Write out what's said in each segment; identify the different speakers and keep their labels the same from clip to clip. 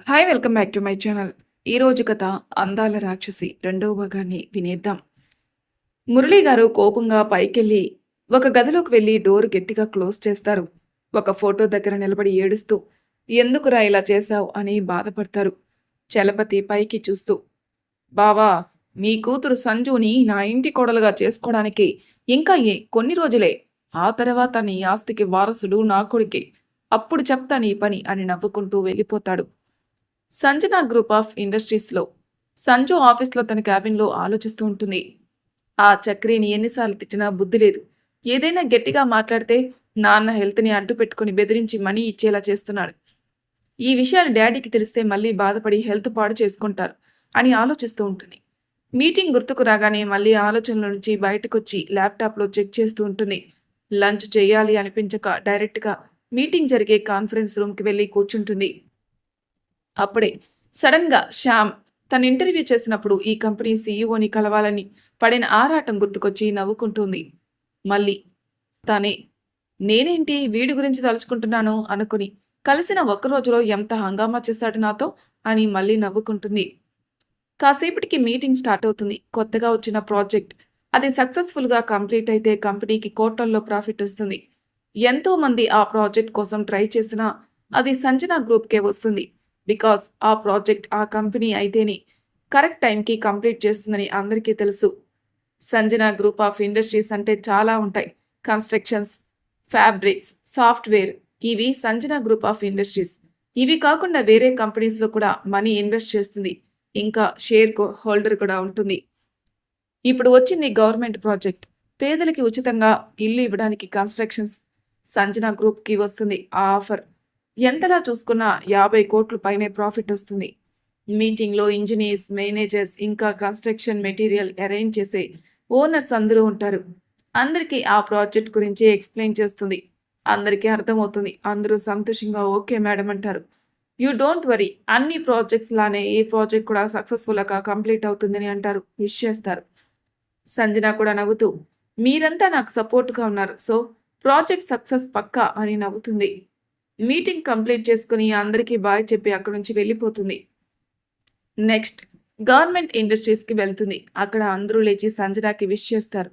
Speaker 1: Hi welcome back to my channel. ఈరోజు కథ అందాల రాక్షసి రెండవ భాగాన్ని వినేద్దాం. మురళి గారు కోపంగా పైకెళ్ళి ఒక గదిలోకి వెళ్ళి డోర్ గట్టిగా క్లోజ్ చేస్తారు. ఒక ఫోటో దగ్గర నిలబడి ఏడుస్తూ ఎందుకురా ఇలా చేశావు అని బాధపడతారు. చలపతి పైకి చూస్తూ బావా, మీ కూతురు సంజుని నా ఇంటి కోడలుగా చేసుకోవడానికి ఇంకా కొన్ని రోజులే. ఆ తర్వాత నీ ఆస్తికి వారసుడు నా కొడుకే. అప్పుడు చెప్తా నీ పని అని నవ్వుకుంటూ వెళ్ళిపోతాడు. సంజన గ్రూప్ ఆఫ్ ఇండస్ట్రీస్లో సంజు ఆఫీస్లో తన క్యాబిన్లో ఆలోచిస్తూ ఉంటుంది. ఆ చక్రిని ఎన్నిసార్లు తిట్టినా బుద్ధి లేదు. ఏదైనా గట్టిగా మాట్లాడితే నాన్న హెల్త్ని అడ్డు పెట్టుకుని బెదిరించి మనీ ఇచ్చేలా చేస్తున్నాడు. ఈ విషయాలు డాడీకి తెలిస్తే మళ్ళీ బాధపడి హెల్త్ పాడు చేసుకుంటారు అని ఆలోచిస్తూ ఉంటుంది. మీటింగ్ గుర్తుకు రాగానే మళ్ళీ ఆలోచనల నుంచి బయటకొచ్చి ల్యాప్టాప్లో చెక్ చేస్తూ ఉంటుంది. లంచ్ చేయాలి అనిపించక డైరెక్ట్గా మీటింగ్ జరిగే కాన్ఫరెన్స్ రూమ్కి వెళ్ళి కూర్చుంటుంది. అప్పుడే సడన్గా శ్యామ్ తన ఇంటర్వ్యూ చేసినప్పుడు ఈ కంపెనీ సీఈఓని కలవాలని పడిన ఆరాటం గుర్తుకొచ్చి నవ్వుకుంటుంది. మళ్ళీ తానే నేనేంటి వీడి గురించి తలుచుకుంటున్నాను అనుకుని కలిసిన ఒక్క రోజులో ఎంత హంగామా చేశాడు నాతో అని మళ్ళీ నవ్వుకుంటుంది. కాసేపటికి మీటింగ్ స్టార్ట్ అవుతుంది. కొత్తగా వచ్చిన ప్రాజెక్ట్ అది సక్సెస్ఫుల్గా కంప్లీట్ అయితే కంపెనీకి కోట్లల్లో ప్రాఫిట్ వస్తుంది. ఎంతో మంది ఆ ప్రాజెక్ట్ కోసం ట్రై చేసినా అది సంజన గ్రూప్కే వస్తుంది. బికాస్ ఆ ప్రాజెక్ట్ ఆ కంపెనీ అయితేనే కరెక్ట్ టైంకి కంప్లీట్ చేస్తుందని అందరికీ తెలుసు. సంజన గ్రూప్ ఆఫ్ ఇండస్ట్రీస్ అంటే చాలా ఉంటాయి. కన్స్ట్రక్షన్స్, ఫ్యాబ్రిక్స్, సాఫ్ట్వేర్, ఇవి సంజన గ్రూప్ ఆఫ్ ఇండస్ట్రీస్. ఇవి కాకుండా వేరే కంపెనీస్లో కూడా మనీ ఇన్వెస్ట్ చేస్తుంది. ఇంకా షేర్ హోల్డర్ కూడా ఉంటుంది. ఇప్పుడు వచ్చింది గవర్నమెంట్ ప్రాజెక్ట్. పేదలకి ఉచితంగా ఇల్లు ఇవ్వడానికి కన్స్ట్రక్షన్స్ సంజన గ్రూప్కి వస్తుంది. ఆ ఆఫర్ ఎంతలా చూసుకున్నా 50 కోట్లు పైనే ప్రాఫిట్ వస్తుంది. మీటింగ్లో ఇంజనీర్స్, మేనేజర్స్, ఇంకా కన్స్ట్రక్షన్ మెటీరియల్ అరేంజ్ చేసే ఓనర్స్ అందరూ ఉంటారు. అందరికీ ఆ ప్రాజెక్ట్ గురించి ఎక్స్ప్లెయిన్ చేస్తుంది. అందరికీ అర్థమవుతుంది. అందరూ సంతోషంగా ఓకే మేడం అంటారు. యూ డోంట్ వరీ, అన్ని ప్రాజెక్ట్స్ లానే ఈ ప్రాజెక్ట్ కూడా సక్సెస్ఫుల్గా కంప్లీట్ అవుతుందని అంటారు. విష్ చేస్తారు. సంజన కూడా నవ్వుతూ మీరంతా నాకు సపోర్ట్గా ఉన్నారు, సో ప్రాజెక్ట్ సక్సెస్ పక్కా అని నవ్వుతుంది. మీటింగ్ కంప్లీట్ చేసుకుని అందరికీ బాయ్ చెప్పి అక్కడి నుంచి వెళ్ళిపోతుంది. నెక్స్ట్ గవర్నమెంట్ ఇండస్ట్రీస్కి వెళ్తుంది. అక్కడ అందరూ లేచి సంజనాకి విష్ చేస్తారు.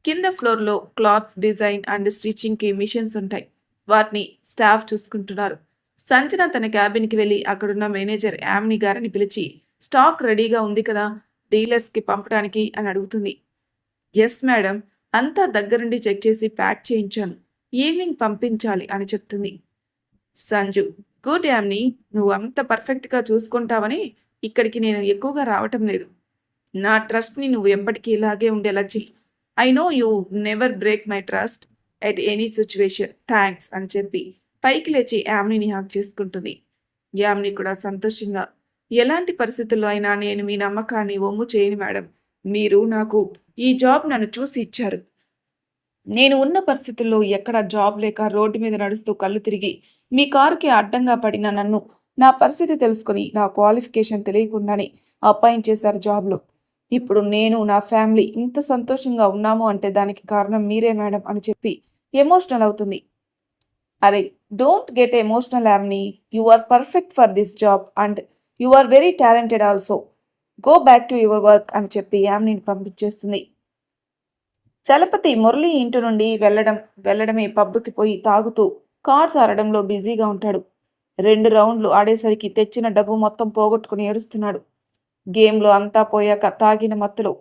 Speaker 1: కింద ఫ్లోర్లో క్లాత్స్ డిజైన్ అండ్ స్టిచ్చింగ్కి మిషన్స్ ఉంటాయి. వాటిని స్టాఫ్ చూసుకుంటున్నారు. సంజన తన క్యాబిన్కి వెళ్ళి అక్కడున్న మేనేజర్ యామిని గారిని పిలిచి స్టాక్ రెడీగా ఉంది కదా డీలర్స్కి పంపడానికి అని అడుగుతుంది. ఎస్ మేడం, అంతా దగ్గరుండి చెక్ చేసి ప్యాక్ చేయించాను, ఈవినింగ్ పంపించాలి అని చెప్తుంది. సంజు గుడ్ యామ్ని, నువ్వు అంత పర్ఫెక్ట్గా చూసుకుంటావని ఇక్కడికి నేను ఎక్కువగా రావటం లేదు. నా ట్రస్ట్ని నువ్వు ఎప్పటికీ ఇలాగే ఉండేలా చెయ్యి. I know you never break my trust at any situation, thanks అని చెప్పి పైకి లేచి యామ్నిని హాక్ చేసుకుంటుంది. యామ్ని కూడా సంతోషంగా ఎలాంటి పరిస్థితుల్లో అయినా నేను మీ నమ్మకాన్ని ఒమ్ము చేయను మేడం. మీరు నాకు ఈ జాబ్ నన్ను చూసి ఇచ్చారు. నేను ఉన్న పరిస్థితుల్లో ఎక్కడ జాబ్ లేక రోడ్డు మీద నడుస్తూ కళ్ళు తిరిగి మీ కారుకి అడ్డంగా పడిన నన్ను నా పరిస్థితి తెలుసుకుని నా క్వాలిఫికేషన్ తెలియకుండానే అపాయింట్ చేశారు జాబ్లో. ఇప్పుడు నేను నా ఫ్యామిలీ ఇంత సంతోషంగా ఉన్నాము అంటే దానికి కారణం మీరే మేడం అని చెప్పి ఎమోషనల్ అవుతుంది. అరే don't get emotional Yamini, you are perfect for this job and you are very talented also. Go back to your work అని చెప్పి యామ్నిని పంపించేస్తుంది. చలపతి మురళి ఇంటి నుండి వెళ్ళడమే పబ్బుకి పోయి తాగుతూ కార్డ్స్ ఆడడంలో బిజీగా ఉంటాడు. 2 రౌండ్లు ఆడేసరికి తెచ్చిన డబ్బు మొత్తం పోగొట్టుకుని ఏడుస్తున్నాడు. గేమ్లో అంతా పోయాక తాగిన మత్తులో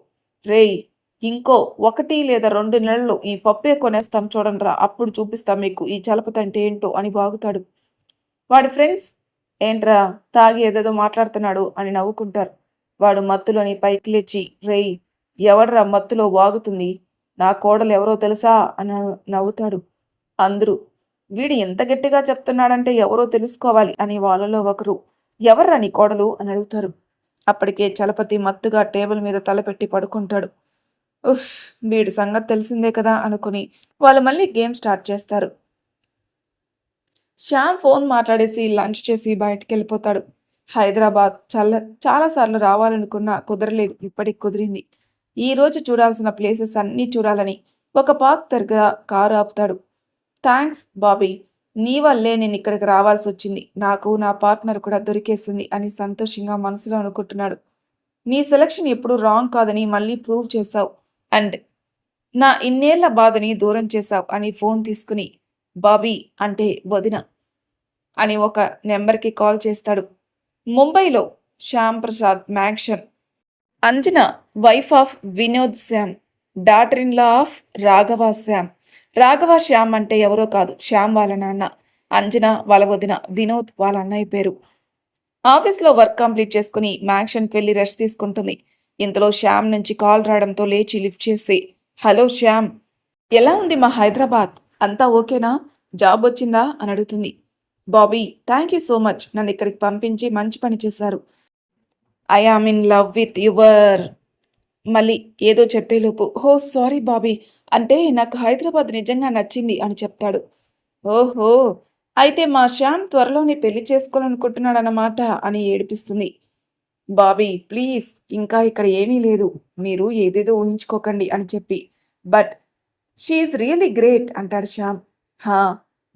Speaker 1: రేయ్, ఇంకో 1 లేదా 2 నెలల్లో ఈ పప్పే కొనేస్తాం చూడండిరా, అప్పుడు చూపిస్తాం మీకు ఈ చలపతి అంటే ఏంటో అని వాగుతాడు. వాడి ఫ్రెండ్స్ ఏంట్రా తాగి ఏదేదో మాట్లాడుతున్నాడు అని నవ్వుకుంటారు. వాడు మత్తులోని పైకి లేచి రేయ్, ఎవడ్రా మత్తులో వాగుతుంది, నా కోడలు ఎవరో తెలుసా అని నవ్వుతాడు. అందరూ వీడు ఎంత గట్టిగా చెప్తున్నాడంటే ఎవరో తెలుసుకోవాలి అని వాళ్ళలో ఒకరు ఎవర్రా నీ కోడలు అని అడుగుతారు. అప్పటికే చలపతి మత్తుగా టేబుల్ మీద తలపెట్టి పడుకుంటాడు. ఉఫ్, వీడి సంగతి తెలిసిందే కదా అనుకుని వాళ్ళు మళ్ళీ గేమ్ స్టార్ట్ చేస్తారు. శ్యామ్ ఫోన్ మాట్లాడేసి లంచ్ చేసి బయటికి వెళ్ళిపోతాడు. హైదరాబాద్ చాలాసార్లు రావాలనుకున్నా కుదరలేదు. ఇప్పటికి కుదిరింది. ఈరోజు చూడాల్సిన ప్లేసెస్ అన్నీ చూడాలని ఒక పార్క్ దగ్గర కారు ఆపుతాడు. థ్యాంక్స్ బాబీ, నీ వల్లే నేను ఇక్కడికి రావాల్సొచ్చింది. నాకు నా పార్ట్నర్ కూడా దొరికేసింది అని సంతోషంగా మనసులో అనుకుంటున్నాడు. నీ సెలక్షన్ ఎప్పుడూ రాంగ్ కాదని మళ్ళీ ప్రూవ్ చేశావు. అండ్ నా ఇన్నేళ్ల బాధని దూరం చేశావు అని ఫోన్ తీసుకుని బాబీ అంటే వదిన అని ఒక నెంబర్కి కాల్ చేస్తాడు. ముంబైలో శ్యామ్ ప్రసాద్ మ్యాక్షన్ Anjana wife of Vinod Shyam, daughter in law of Raghava Shyam. Raghava Shyam అంటే ఎవరో కాదు, శ్యామ్ వాళ్ళ నాన్న. అంజన వాళ్ళ వదిన, వినోద్ వాళ్ళ అన్నయ్య పేరు. ఆఫీస్లో వర్క్ కంప్లీట్ చేసుకుని మ్యాక్షన్కి వెళ్ళి రెస్ట్ తీసుకుంటుంది. ఇంతలో శ్యామ్ నుంచి కాల్ రావడంతో లేచి లిఫ్ట్ చేసి, హలో శ్యామ్, ఎలా ఉంది మా హైదరాబాద్? అంతా ఓకేనా? జాబ్ వచ్చిందా అని అడుగుతుంది. Bobby, thank you so much, నన్ను ఇక్కడికి పంపించి మంచి పని చేశారు. I am in love with your మళ్ళీ ఏదో చెప్పేలోపు, హో సారీ బాబీ, అంటే నాకు హైదరాబాద్ నిజంగా నచ్చింది అని చెప్తాడు. ఓహో, అయితే మా శ్యామ్ త్వరలోనే పెళ్లి చేసుకోవాలనుకుంటున్నాడన్నమాట అని ఏడిపిస్తుంది. బాబీ ప్లీజ్, ఇంకా ఇక్కడ ఏమీ లేదు, మీరు ఏదేదో ఊహించుకోకండి అని చెప్పి, బట్ షీఈస్ రియల్లీ గ్రేట్ అంటాడు శ్యామ్. హా,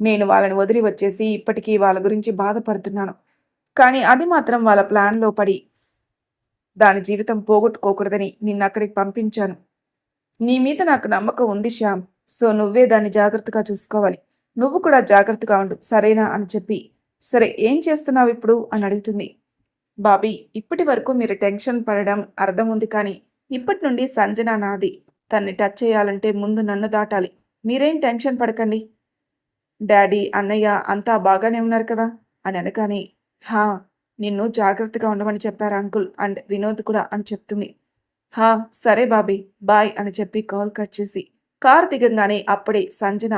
Speaker 1: నేను వాళ్ళని వదిలి వచ్చేసి ఇప్పటికీ వాళ్ళ గురించి బాధపడుతున్నాను. కానీ అది మాత్రం వాళ్ళ ప్లాన్లో పడి దాని జీవితం పోగొట్టుకోకూడదని నిన్ను అక్కడికి పంపించాను. నీ మీద నాకు నమ్మకం ఉంది శ్యామ్, సో నువ్వే దాన్ని జాగ్రత్తగా చూసుకోవాలి. నువ్వు కూడా జాగ్రత్తగా ఉండు, సరేనా అని చెప్పి, సరే ఏం చేస్తున్నావు ఇప్పుడు అని అడుగుతుంది. బాబీ, ఇప్పటి వరకు మీరు టెన్షన్ పడడం అర్థం ఉంది, కానీ ఇప్పటి నుండి సంజన నాది. తన్ని టచ్ చేయాలంటే ముందు నన్ను దాటాలి. మీరేం టెన్షన్ పడకండి. డాడీ, అన్నయ్య అంతా బాగానే ఉన్నారు కదా అని అనగానే, హా, నిన్ను జాగ్రత్తగా ఉండమని చెప్పారు అంకుల్ అండ్ వినోద్ కూడా అని చెప్తుంది. హా, సరే బాబీ, బాయ్ అని చెప్పి కాల్ కట్ చేసి కార్ దిగంగానే అప్పుడే సంజన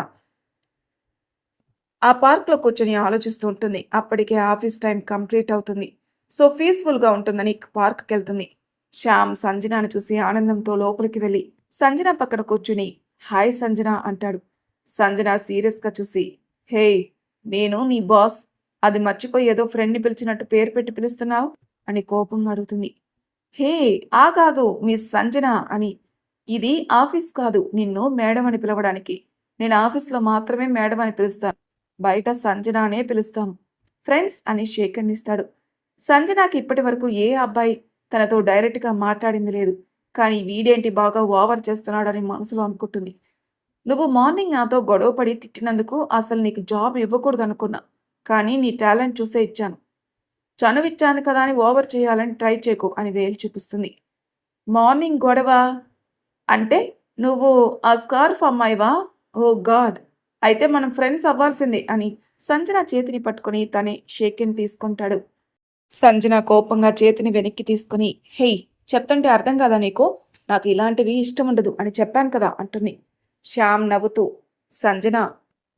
Speaker 1: ఆ పార్క్లో కూర్చొని ఆలోచిస్తూ ఉంటుంది. అప్పటికే ఆఫీస్ టైం కంప్లీట్ అవుతుంది. సో పీస్ఫుల్గా ఉంటుందని పార్క్కి వెళ్తుంది. శ్యామ్ సంజనాను చూసి ఆనందంతో లోపలికి వెళ్ళి సంజన పక్కన కూర్చుని హాయ్ సంజన అంటాడు. సంజన సీరియస్గా చూసి, హే, నేను నీ బాస్, అది మర్చిపోయి ఏదో ఫ్రెండ్ని పిలిచినట్టు పేరు పెట్టి పిలుస్తున్నావు అని కోపంగా అడుగుతుంది. హే, ఆగాగు మిస్ సంజన అని, ఇది ఆఫీస్ కాదు నిన్ను మేడం అని పిలవడానికి. నేను ఆఫీస్లో మాత్రమే మేడం అని పిలుస్తాను, బయట సంజన అనే పిలుస్తాను. ఫ్రెండ్స్ అని షేక్ హ్యాండ్ ఇస్తాడు. సంజనాకి ఇప్పటి వరకు ఏ అబ్బాయి తనతో డైరెక్ట్గా మాట్లాడింది లేదు, కానీ వీడేంటి బాగా ఓవర్ చేస్తున్నాడని మనసులో అనుకుంటుంది. నువ్వు మార్నింగ్ నాతో గొడవపడి తిట్టినందుకు అసలు నీకు జాబ్ ఇవ్వకూడదు అనుకున్నా, కానీ నీ టాలెంట్ చూసే ఇచ్చాను. చనువిచ్చాను కదా అని ఓవర్ చేయాలని ట్రై చేయకు అని వేలు చూపిస్తుంది. మార్నింగ్ గొడవ అంటే నువ్వు ఆ స్కార్ఫ్ అమ్మాయివా? ఓ గాడ్, అయితే మనం ఫ్రెండ్స్ అవ్వాల్సిందే అని సంజన చేతిని పట్టుకుని తనే షేక్ హ్యాండ్ తీసుకుంటాడు. సంజన కోపంగా చేతిని వెనక్కి తీసుకుని, హెయ్, చెప్తుంటే అర్థం కాదా నీకు? నాకు ఇలాంటివి ఇష్టం ఉండదు అని చెప్పాను కదా అంటుంది. శ్యామ్ నవ్వుతూ, Sanjana,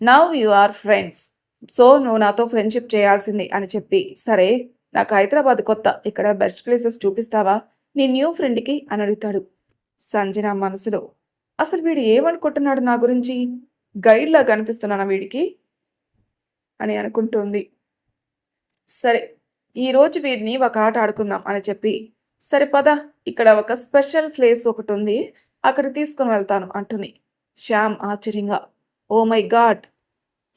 Speaker 1: now you are friends, so నువ్వు నాతో ఫ్రెండ్షిప్ చేయాల్సిందే అని చెప్పి, సరే నాకు హైదరాబాద్ కొత్త, ఇక్కడ బెస్ట్ ప్లేసెస్ చూపిస్తావా నీ న్యూ ఫ్రెండ్కి అని అడుగుతాడు. సంజన మనసులో, అసలు వీడు ఏమనుకుంటున్నాడు నా గురించి? గైడ్లా కనిపిస్తున్నానా వీడికి అని అనుకుంటుంది. సరే, ఈరోజు వీడిని ఒక ఆట ఆడుకుందాం అని చెప్పి, సరే పద, ఇక్కడ ఒక స్పెషల్ ప్లేస్ ఒకటి ఉంది, అక్కడికి తీసుకుని వెళ్తాను అంటుంది. శ్యామ్ ఆశ్చర్యంగా, oh my god,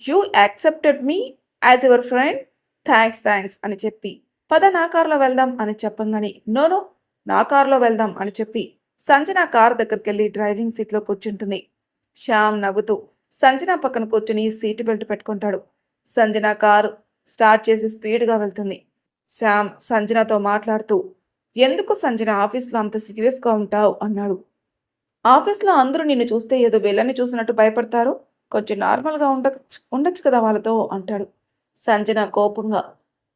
Speaker 1: you accepted me as your friend, thanks అని చెప్పి, పద నా కార్లో వెళ్దాం అని చెప్పంగానే, నో నా కార్లో వెళ్దాం అని చెప్పి సంజన కార్ దగ్గరికి వెళ్ళి డ్రైవింగ్ సీట్లో కూర్చుంటుంది. శ్యామ్ నవ్వుతూ సంజన పక్కన కూర్చుని సీటు బెల్ట్ పెట్టుకుంటాడు. సంజన కారు స్టార్ట్ చేసి స్పీడ్గా వెళ్తుంది. శ్యామ్ సంజనతో మాట్లాడుతూ, ఎందుకు సంజన ఆఫీస్లో అంత సీరియస్గా ఉంటావు అన్నాడు. ఆఫీస్లో అందరూ నిన్ను చూస్తే ఏదో వెళ్ళని చూసినట్టు భయపడతారు, కొంచెం నార్మల్గా ఉండొచ్చు కదా వాళ్ళతో అంటాడు. సంజన కోపంగా,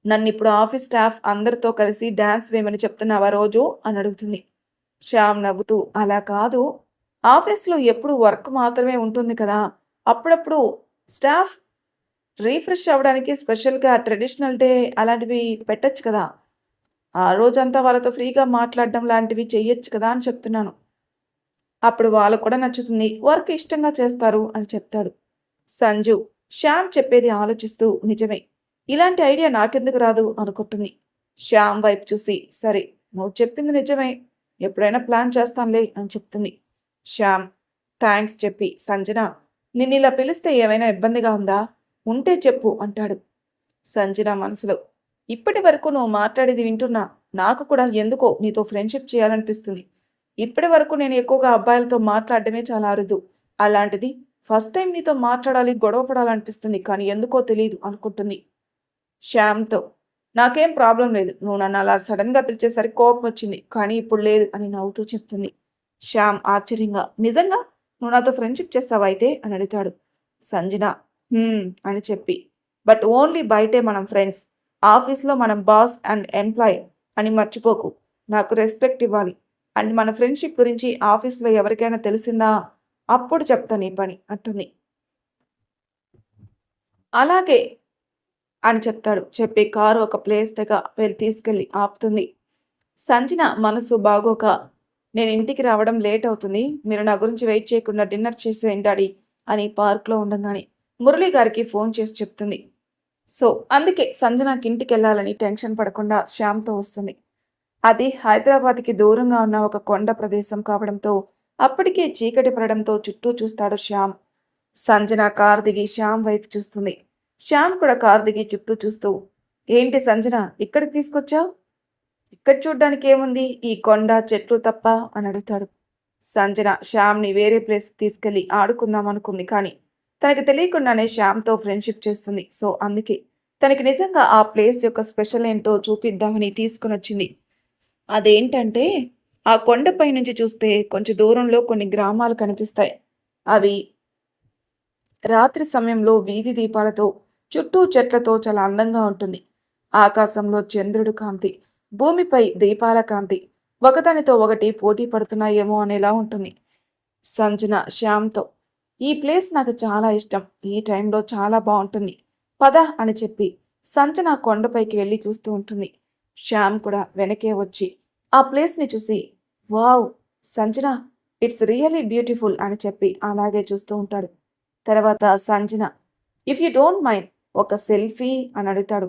Speaker 1: నన్ను ఇప్పుడు ఆఫీస్ స్టాఫ్ అందరితో కలిసి డ్యాన్స్ వేయమని చెప్తున్నావా రోజు అని అడుగుతుంది. శ్యామ్ నవ్వుతూ, అలా కాదు, ఆఫీస్లో ఎప్పుడు వర్క్ మాత్రమే ఉంటుంది కదా, అప్పుడప్పుడు స్టాఫ్ రీఫ్రెష్ అవ్వడానికి స్పెషల్గా ట్రెడిషనల్ డే అలాంటివి పెట్టచ్చు కదా, ఆ రోజంతా వాళ్ళతో ఫ్రీగా మాట్లాడడం లాంటివి చెయ్యొచ్చు కదా అని చెప్తున్నాను. అప్పుడు వాళ్ళకు కూడా నచ్చుతుంది, వర్క్ ఇష్టంగా చేస్తారు అని చెప్తాడు. సంజు శ్యామ్ చెప్పేది ఆలోచిస్తూ, నిజమే, ఇలాంటి ఐడియా నాకెందుకు రాదు అనుకుంటుంది. శ్యామ్ వైపు చూసి, సరే నువ్వు చెప్పింది నిజమే, ఎప్పుడైనా ప్లాన్ చేస్తానులే అని చెప్తుంది. శ్యామ్ థ్యాంక్స్ చెప్పి, సంజన, నిన్ను ఇలా పిలిస్తే ఏమైనా ఇబ్బందిగా ఉందా? ఉంటే చెప్పు అంటాడు. సంజన మనసులో, ఇప్పటి వరకు నువ్వు మాట్లాడేది వింటున్నా నాకు కూడా ఎందుకో నీతో ఫ్రెండ్షిప్ చేయాలనిపిస్తుంది. ఇప్పటి వరకు నేను ఎక్కువగా అబ్బాయిలతో మాట్లాడడమే చాలా అరుదు. అలాంటిది ఫస్ట్ టైం నీతో మాట్లాడాలి, గొడవ పడాలనిపిస్తుంది. కానీ ఎందుకో తెలియదు అనుకుంటుంది. శ్యామ్‌తో, నాకేం ప్రాబ్లమ్ లేదు. నువ్వు నన్ను అలా సడెన్‌గా పిలిచేసరికి కోపం వచ్చింది. కానీ ఇప్పుడు లేదు అని నవ్వుతూ చెప్తుంది. శ్యామ్ ఆశ్చర్యంగా, నిజంగా? నువ్వు నాతో ఫ్రెండ్‌షిప్ చేస్తావా అయితే? అని అడుగుతాడు. సంజన, అని చెప్పి, బట్ ఓన్లీ బయటే మనం ఫ్రెండ్స్. ఆఫీస్‌లో మనం బాస్ అండ్ ఎంప్లాయ్ అని మర్చిపోకు. నాకు రెస్పెక్ట్ ఇవ్వాలి. అండ్ మన ఫ్రెండ్‌షిప్ గురించి ఆఫీస్‌లో ఎవరికైనా తెలిసిందా? అప్పుడు చెప్తా నీ పని అంటుంది. అలాగే అని చెప్తాడు. చెప్పి కారు ఒక ప్లేస్ దగ్గర తీసుకెళ్ళి ఆపుతుంది. సంజన మనసు బాగోక, నేను ఇంటికి రావడం లేట్ అవుతుంది. మీరు నా గురించి వెయిట్ చేయకుండా డిన్నర్ చేసేయండి డాడీ అని పార్క్‌లో ఉండంగానే మురళి గారికి ఫోన్ చేసి చెప్తుంది. సో, అందుకే సంజనకి ఇంటికెళ్ళాలని టెన్షన్ పడకుండా శ్యామ్‌తో వస్తుంది. అది హైదరాబాద్‌కి దూరంగా ఉన్న ఒక కొండ ప్రదేశం కావడంతో అప్పటికే చీకటి పడడంతో చుట్టూ చూస్తాడు శ్యామ్. సంజన కారు దిగి శ్యామ్ వైపు చూస్తుంది. శ్యామ్ కూడా కారు దిగి చుట్టూ చూస్తూ, ఏంటి సంజన ఇక్కడికి తీసుకొచ్చావు? ఇక్కడ చూడ్డానికి ఏముంది? ఈ కొండ, చెట్లు తప్ప అని అడుగుతాడు. సంజన శ్యామ్‌ని వేరే ప్లేస్‌కి తీసుకెళ్ళి ఆడుకుందాం అనుకుంది. కానీ తనకి తెలియకుండానే శ్యామ్‌తో ఫ్రెండ్‌షిప్ చేస్తుంది. సో, అందుకే తనకి నిజంగా ఆ ప్లేస్ యొక్క స్పెషల్ ఏంటో చూపిద్దామని తీసుకొనొచ్చింది. అదేంటంటే, ఆ కొండపై నుంచి చూస్తే కొంచెం దూరంలో కొన్ని గ్రామాలు కనిపిస్తాయి. అవి రాత్రి సమయంలో వీధి దీపాలతో, చుట్టూ చెట్లతో చాలా అందంగా ఉంటుంది. ఆకాశంలో చంద్రుడు కాంతి, భూమిపై దీపాల కాంతి ఒకదానితో ఒకటి పోటీ పడుతున్నాయేమో అనేలా ఉంటుంది. సంజన శ్యామ్‌తో, ఈ ప్లేస్ నాకు చాలా ఇష్టం. ఈ టైంలో చాలా బావుంటుంది. పద అని చెప్పి సంజన కొండపైకి వెళ్ళి చూస్తూ ఉంటుంది. శ్యామ్ కూడా వెనకే వచ్చి ఆ ప్లేస్‌ని చూసి, wow! Sanjana, it's really beautiful అని చెప్పి అలాగే చూస్తూ ఉంటాడు. తర్వాత Sanjana, if you don't mind ఒక సెల్ఫీ అని అడుగుతాడు.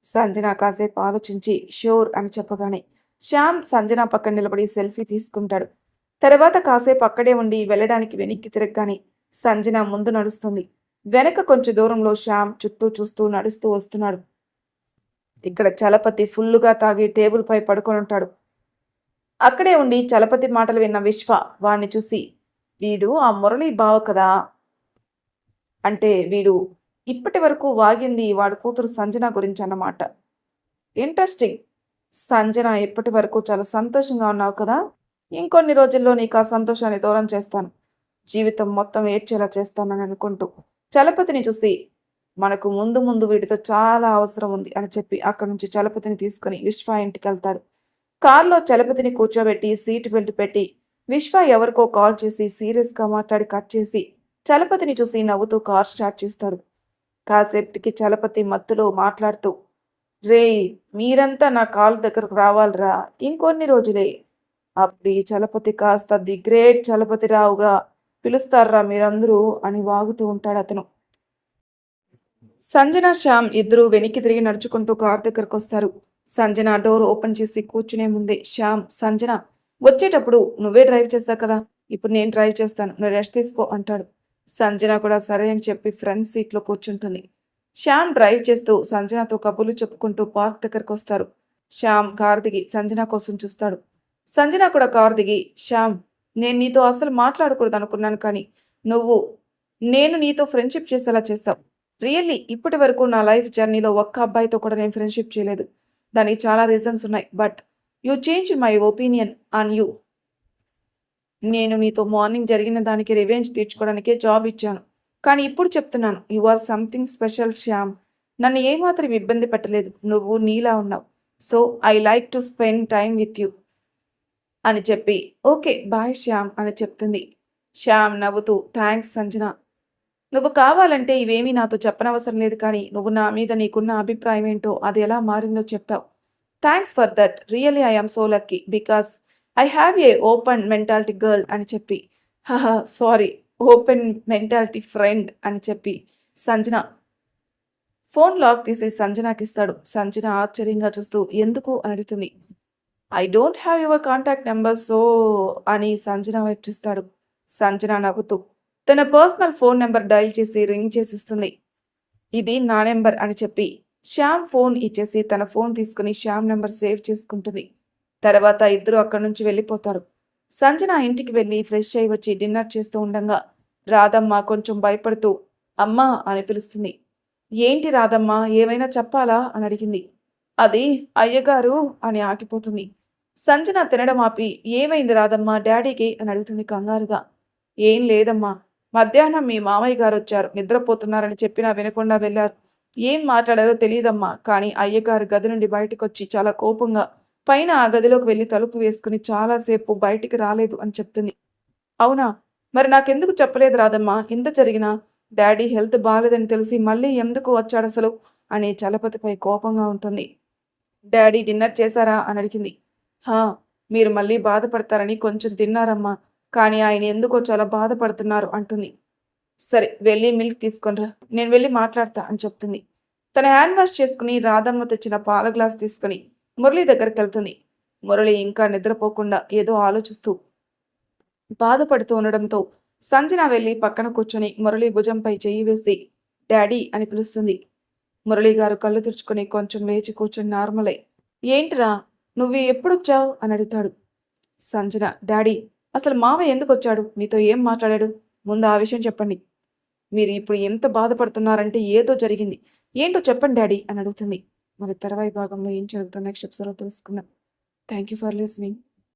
Speaker 1: సంజన కాసేపు ఆలోచించి ష్యూర్ అని చెప్పగానే శ్యామ్ సంజన పక్కన నిలబడి సెల్ఫీ తీసుకుంటాడు. తర్వాత కాసేపు అక్కడే ఉండి వెళ్ళడానికి వెనక్కి తిరగగానే సంజన ముందు నడుస్తుంది. వెనక కొంచెం దూరంలో శ్యామ్ చుట్టూ చూస్తూ నడుస్తూ వస్తున్నాడు. ఇక్కడ చలపతి ఫుల్లుగా తాగి టేబుల్ పై పడుకొని ఉంటాడు. అక్కడే ఉండి చలపతి మాటలు విన్న విశ్వ వాణ్ణి చూసి, వీడు ఆ మురళి బావ కదా, అంటే వీడు ఇప్పటి వరకు వాగింది వాడి కూతురు సంజన గురించి అన్నమాట. ఇంట్రెస్టింగ్. సంజన ఇప్పటి వరకు చాలా సంతోషంగా ఉన్నావు కదా, ఇంకొన్ని రోజుల్లో నీకు ఆ సంతోషాన్ని దూరం చేస్తాను, జీవితం మొత్తం ఏడ్చేలా చేస్తానని అనుకుంటూ చలపతిని చూసి, మనకు ముందు ముందు వీటితో చాలా అవసరం ఉంది అని చెప్పి అక్కడి నుంచి చలపతిని తీసుకుని విశ్వ ఇంటికి వెళ్తాడు. కారులో చలపతిని కూర్చోబెట్టి సీట్ బెల్ట్ పెట్టి విశ్వ ఎవరికో కాల్ చేసి సీరియస్గా మాట్లాడి కట్ చేసి చలపతిని చూసి నవ్వుతూ కార్ స్టార్ట్ చేస్తాడు. కాసేపటికి చలపతి మత్తులో మాట్లాడుతూ, రేయ్, మీరంతా నా కాలు దగ్గరకు రావాలిరా, ఇంకొన్ని రోజులే. అప్పుడు ఈ చలపతి కాస్త ది గ్రేట్ చలపతి రావుగా పిలుస్తారా మీరందరూ అని వాగుతూ ఉంటాడు అతను. సంజన శ్యామ్ ఇద్దరూ వెనక్కి తిరిగి నడుచుకుంటూ కార్ దగ్గరకు వస్తారు. సంజన డోర్ ఓపెన్ చేసి కూర్చునే ముందే శ్యామ్, సంజన, వచ్చేటప్పుడు నువ్వే డ్రైవ్ చేస్తావు కదా, ఇప్పుడు నేను డ్రైవ్ చేస్తాను, నువ్వు రెస్ట్ తీసుకో అంటాడు. సంజన కూడా సరే అని చెప్పి ఫ్రంట్ సీట్లో కూర్చుంటుంది. శ్యామ్ డ్రైవ్ చేస్తూ సంజనతో కబుర్లు చెప్పుకుంటూ పార్క్ దగ్గరకు వస్తారు. శ్యామ్ కారు దిగి సంజన కోసం చూస్తాడు. సంజన కూడా కారు దిగి, శ్యామ్, నేను నీతో అసలు మాట్లాడకూడదు అనుకున్నాను, కానీ నువ్వు నేను నీతో ఫ్రెండ్షిప్ చేసేలా చేస్తావు. రియల్లీ ఇప్పటి వరకు నా లైఫ్ జర్నీలో ఒక్క అబ్బాయితో కూడా నేను ఫ్రెండ్షిప్ చేయలేదు. దానికి చాలా రీజన్స్ ఉన్నాయి, but you change my opinion on you. నేను నీతో మార్నింగ్ జరిగిన దానికి రివెంజ్ తీర్చుకోవడానికే జాబ్ ఇచ్చాను. కానీ ఇప్పుడు చెప్తున్నాను, you or something special Shyam. నన్ను ఏమాత్రం ఇబ్బంది పెట్టలేదు. నువ్వు నీలా ఉన్నావు. So I like to spend time with you అని చెప్పి, ఓకే బాయ్ శ్యామ్ అని చెప్తుంది. శ్యామ్ నవ్వుతూ, థ్యాంక్స్ సంజన. నువ్వు కావాలంటే ఇవేమీ నాతో చెప్పనవసరం లేదు, కానీ నువ్వు నా మీద నీకున్న అభిప్రాయం ఏంటో అది ఎలా మారిందో చెప్పావు. Thanks for that. Really I am so lucky because I have a open mentality girl అని చెప్పి, హహా సారీ, ఓపెన్ మెంటాలిటీ ఫ్రెండ్ అని చెప్పి సంజన ఫోన్ లాక్ తీసి సంజనకి ఇస్తాడు. సంజన ఆశ్చర్యంగా చూస్తూ ఎందుకు అని అడుగుతుంది. I don't have your contact number so అని సంజన వైపు చూస్తాడు. సంజన నవ్వుతూ తన పర్సనల్ ఫోన్ నెంబర్ డయల్ చేసి రింగ్ చేసిస్తుంది. ఇది నా నెంబర్ అని చెప్పి శ్యామ్ ఫోన్ ఇచ్చేసి తన ఫోన్ తీసుకుని శ్యామ్ నెంబర్ సేవ్ చేసుకుంటుంది. తర్వాత ఇద్దరు అక్కడి నుంచి వెళ్ళిపోతారు. సంజన ఇంటికి వెళ్ళి ఫ్రెష్ అయి వచ్చి డిన్నర్ చేస్తూ ఉండగా రాధమ్మ కొంచెం భయపడుతూ అమ్మా అని పిలుస్తుంది. ఏంటి రాధమ్మ, ఏమైనా చెప్పాలా అని అడిగింది. అది అయ్యగారు అని ఆగిపోతుంది. సంజన తినడం ఆపి ఏమైంది రాధమ్మ డాడీకి అని అడుగుతుంది కంగారుగా. ఏం లేదమ్మా, మధ్యాహ్నం మీ మామయ్య గారు వచ్చారు, నిద్రపోతున్నారని చెప్పినా వినకుండా వెళ్ళారు. ఏం మాట్లాడారో తెలియదమ్మా, కానీ అయ్యగారు గది నుండి బయటకొచ్చి చాలా కోపంగా పైన ఆ గదిలోకి వెళ్ళి తలుపు వేసుకుని చాలాసేపు బయటికి రాలేదు అని చెప్తుంది. అవునా, మరి నాకెందుకు చెప్పలేదు రాదమ్మా, ఇంత జరిగినా డాడీ హెల్త్ బాగాలేదని తెలిసి మళ్ళీ ఎందుకు వచ్చాడసలు అని చలపతిపై కోపంగా ఉంటుంది. డాడీ డిన్నర్ చేశారా అని అడిగింది. హా, మీరు మళ్ళీ బాధపడతారని కొంచెం తిన్నారమ్మా, కానీ ఆయన ఎందుకో చాలా బాధపడుతున్నారు అంటుంది. సరే వెళ్ళి మిల్క్ తీసుకొనిరా, నేను వెళ్ళి మాట్లాడతా అని చెప్తుంది. తన హ్యాండ్ వాష్ చేసుకుని రాధమ్మ తెచ్చిన పాల గ్లాస్ తీసుకుని మురళి దగ్గరికి వెళ్తుంది. మురళి ఇంకా నిద్రపోకుండా ఏదో ఆలోచిస్తూ బాధపడుతూ ఉండడంతో సంజన వెళ్ళి పక్కన కూర్చొని మురళి భుజంపై చెయ్యి వేసి డాడీ అని పిలుస్తుంది. మురళి గారు కళ్ళు తుడుచుకొని కొంచెం లేచి కూర్చొని నార్మలై ఏంటిరా నువ్వు ఎప్పుడొచ్చావు అని అడుగుతాడు. సంజన డాడీ, అసలు మావయ్య ఎందుకు వచ్చాడు, మీతో ఏం మాట్లాడాడు, ముందు ఆ విషయం చెప్పండి. మీరు ఇప్పుడు ఎంత బాధపడుతున్నారంటే ఏదో జరిగింది, ఏంటో చెప్పండి డాడీ అని అడుగుతుంది. మరి తర్వాయి భాగంలో ఏం జరుగుతుందో నెక్స్ట్ ఎపిసోడ్లో తెలుసుకుందాం. Thank you for listening.